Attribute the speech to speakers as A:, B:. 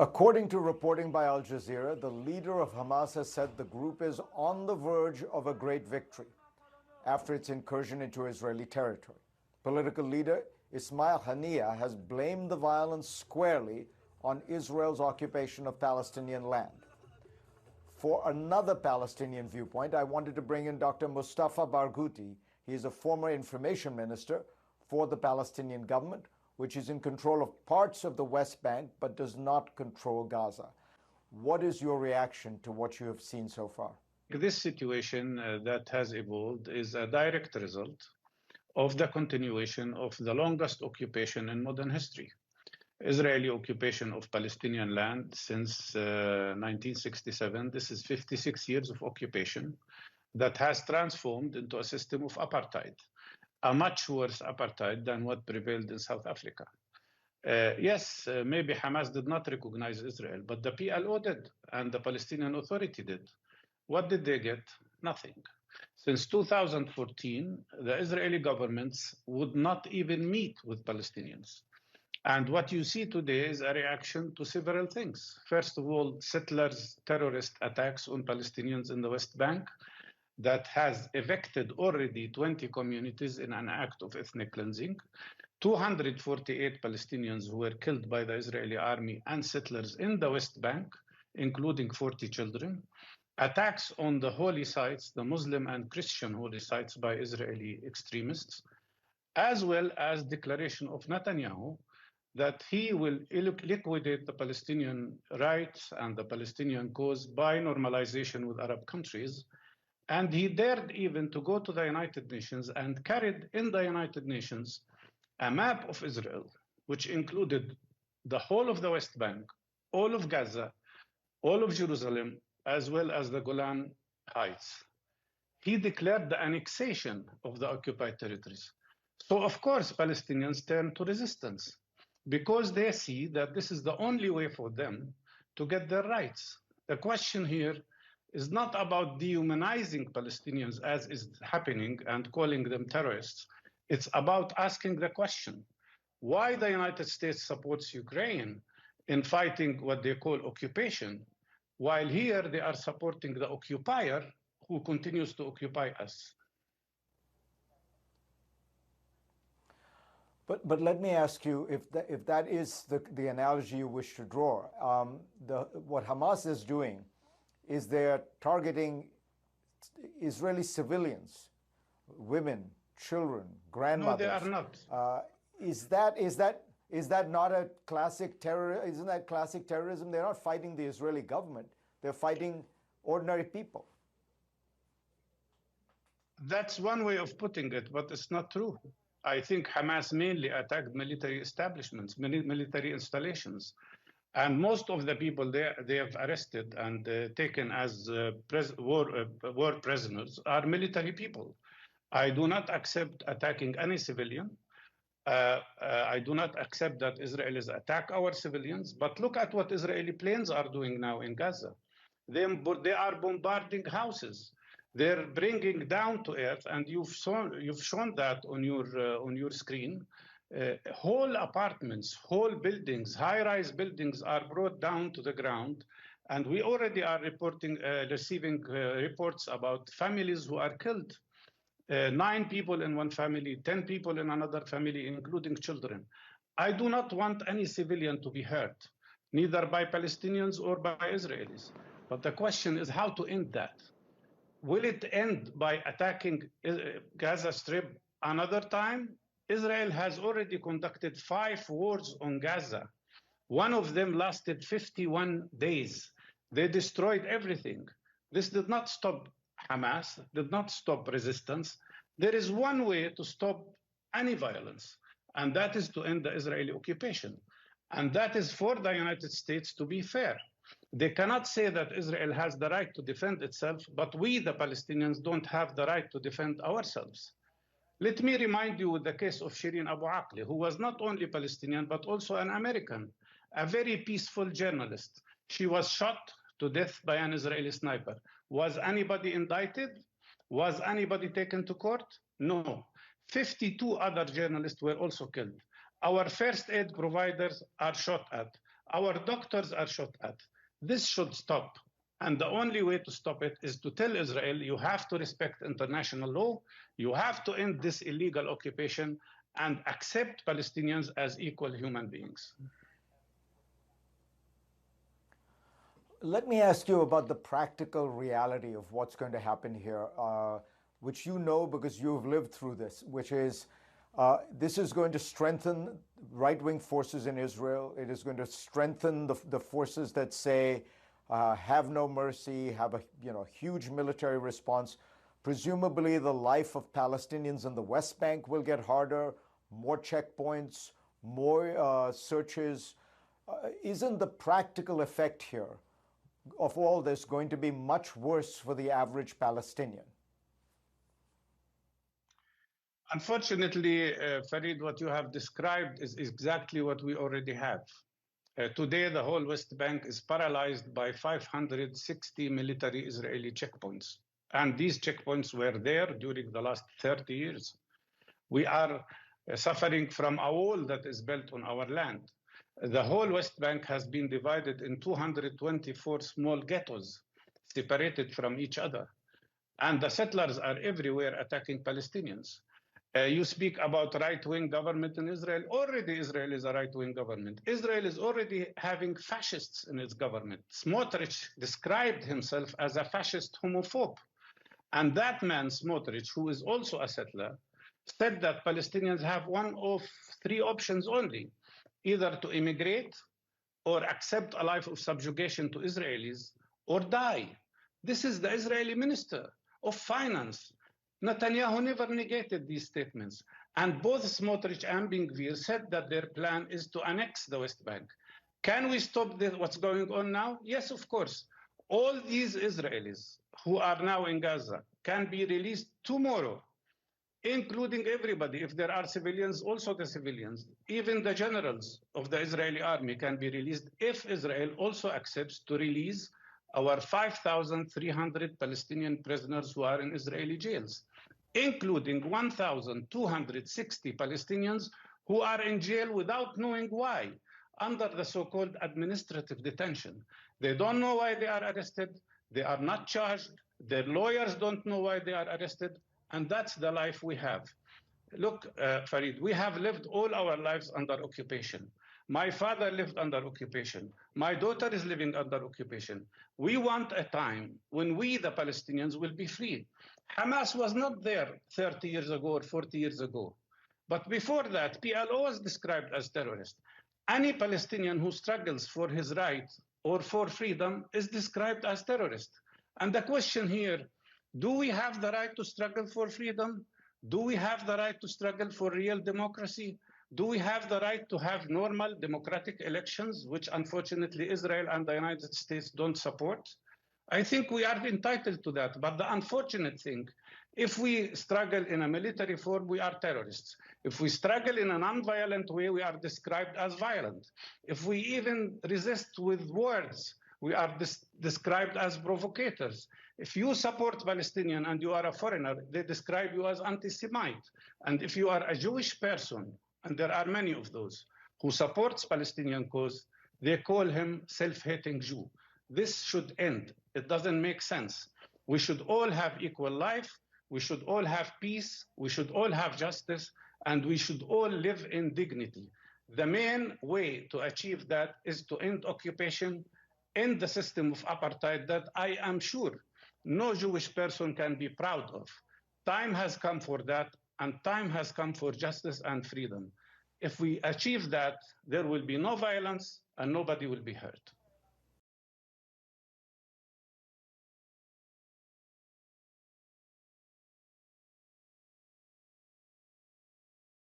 A: According to reporting by Al Jazeera, the leader of Hamas has said the group is on the verge of a great victory after its incursion into Israeli territory. Political leader Ismail Haniyeh has blamed the violence squarely on Israel's occupation of Palestinian land. For another Palestinian viewpoint, I wanted to bring in Dr. Mustafa Barghouti. He is a former information minister for the Palestinian government, which is in control of parts of the West Bank but does not control Gaza. What is your reaction to what you have seen so far?
B: This situation that has evolved is a direct result of the continuation of the longest occupation in modern history. Israeli occupation of Palestinian land since 1967. This is 56 years of occupation that has transformed into a system of apartheid, a much worse apartheid than what prevailed in South Africa. Yes, maybe Hamas did not recognize Israel, but the PLO did, and the Palestinian Authority did. What did they get? Nothing. Since 2014, the Israeli governments would not even meet with Palestinians. And what you see today is a reaction to several things. First of all, settlers' terrorist attacks on Palestinians in the West Bank that has evicted already 20 communities in an act of ethnic cleansing, 248 Palestinians who were killed by the Israeli army and settlers in the West Bank, including 40 children, attacks on the holy sites, the Muslim and Christian holy sites by Israeli extremists, as well as declaration of Netanyahu that he will liquidate the Palestinian rights and the Palestinian cause by normalization with Arab countries. And he dared even to go to the United Nations and carried in the United Nations a map of Israel, which included the whole of the West Bank, all of Gaza, all of Jerusalem, as well as the Golan Heights. He declared the annexation of the occupied territories. So, of course, Palestinians turned to resistance because they see that this is the only way for them to get their rights. The question here is not about dehumanizing Palestinians as is happening and calling them terrorists. It's about asking the question, why the United States supports Ukraine in fighting what they call occupation, while here they are supporting the occupier who continues to occupy us.
A: But let me ask you, if that is the analogy you wish to draw, what Hamas is doing is they're targeting Israeli civilians, women, children, grandmothers.
B: No, they are not.
A: Is that not a classic terror? Isn't that classic terrorism? They're not fighting the Israeli government. They're fighting ordinary people.
B: That's one way of putting it, but it's not true. I think Hamas mainly attacked military establishments, military installations. And most of the people they have arrested and taken as war prisoners are military people. I do not accept attacking any civilian. I do not accept that Israelis attack our civilians. But look at what Israeli planes are doing now in Gaza. They are bombarding houses. They're bringing down to earth, and you've shown that on your screen. Whole apartments, whole buildings, high-rise buildings are brought down to the ground, and we already are receiving reports about families who are killed. 9 people in one family, 10 people in another family, including children. I do not want any civilian to be hurt, neither by Palestinians or by Israelis. But the question is how to end that. Will it end by attacking Gaza Strip another time? Israel has already conducted 5 wars on Gaza. One of them lasted 51 days. They destroyed everything. This did not stop Hamas, did not stop resistance. There is one way to stop any violence, and that is to end the Israeli occupation. And that is for the United States to be fair. They cannot say that Israel has the right to defend itself, but we, the Palestinians, don't have the right to defend ourselves. Let me remind you with the case of Shireen Abu Akleh, who was not only Palestinian, but also an American, a very peaceful journalist. She was shot to death by an Israeli sniper. Was anybody indicted? Was anybody taken to court? No. 52 other journalists were also killed. Our first aid providers are shot at. Our doctors are shot at. This should stop. And the only way to stop it is to tell Israel, you have to respect international law, you have to end this illegal occupation, and accept Palestinians as equal human beings.
A: Let me ask you about the practical reality of what's going to happen here, which you know because you've lived through this, which is this is going to strengthen right-wing forces in Israel. It is going to strengthen the forces that say have no mercy, have a huge military response. Presumably the life of Palestinians in the West Bank will get harder, more checkpoints, more searches. Isn't the practical effect here of all this going to be much worse for the average Palestinian?
B: Unfortunately, Farid, what you have described is exactly what we already have. Today, the whole West Bank is paralyzed by 560 military Israeli checkpoints. And these checkpoints were there during the last 30 years. We are suffering from a wall that is built on our land. The whole West Bank has been divided in 224 small ghettos, separated from each other. And the settlers are everywhere attacking Palestinians. You speak about right-wing government in Israel. Already Israel is a right-wing government. Israel is already having fascists in its government. Smotrich described himself as a fascist homophobe. And that man, Smotrich, who is also a settler, said that Palestinians have one of three options only, either to immigrate or accept a life of subjugation to Israelis or die. This is the Israeli Minister of Finance. Netanyahu never negated these statements. And both Smotrich and Ben-Gvir said that their plan is to annex the West Bank. Can we stop what's going on now? Yes, of course. All these Israelis who are now in Gaza can be released tomorrow, including everybody. If there are civilians, also the civilians. Even the generals of the Israeli army can be released if Israel also accepts to release our 5,300 Palestinian prisoners who are in Israeli jails, including 1,260 Palestinians who are in jail without knowing why, under the so-called administrative detention. They don't know why they are arrested. They are not charged. Their lawyers don't know why they are arrested. And that's the life we have. Look, Farid, we have lived all our lives under occupation. My father lived under occupation. My daughter is living under occupation. We want a time when we, the Palestinians, will be free. Hamas was not there 30 years ago or 40 years ago. But before that, PLO was described as terrorist. Any Palestinian who struggles for his right or for freedom is described as terrorist. And the question here, do we have the right to struggle for freedom? Do we have the right to struggle for real democracy? Do we have the right to have normal democratic elections, which unfortunately Israel and the United States don't support? I think we are entitled to that. But the unfortunate thing, if we struggle in a military form, we are terrorists. If we struggle in a non-violent way, we are described as violent. If we even resist with words, we are described as provocators. If you support Palestinian and you are a foreigner, they describe you as anti-Semite. And if you are a Jewish person, and there are many of those, who supports Palestinian cause, they call him self-hating Jew. This should end. It doesn't make sense. We should all have equal life. We should all have peace. We should all have justice. And we should all live in dignity. The main way to achieve that is to end occupation, end the system of apartheid that I am sure no Jewish person can be proud of. Time has come for that, and time has come for justice and freedom. If we achieve that, there will be no violence and nobody will be hurt.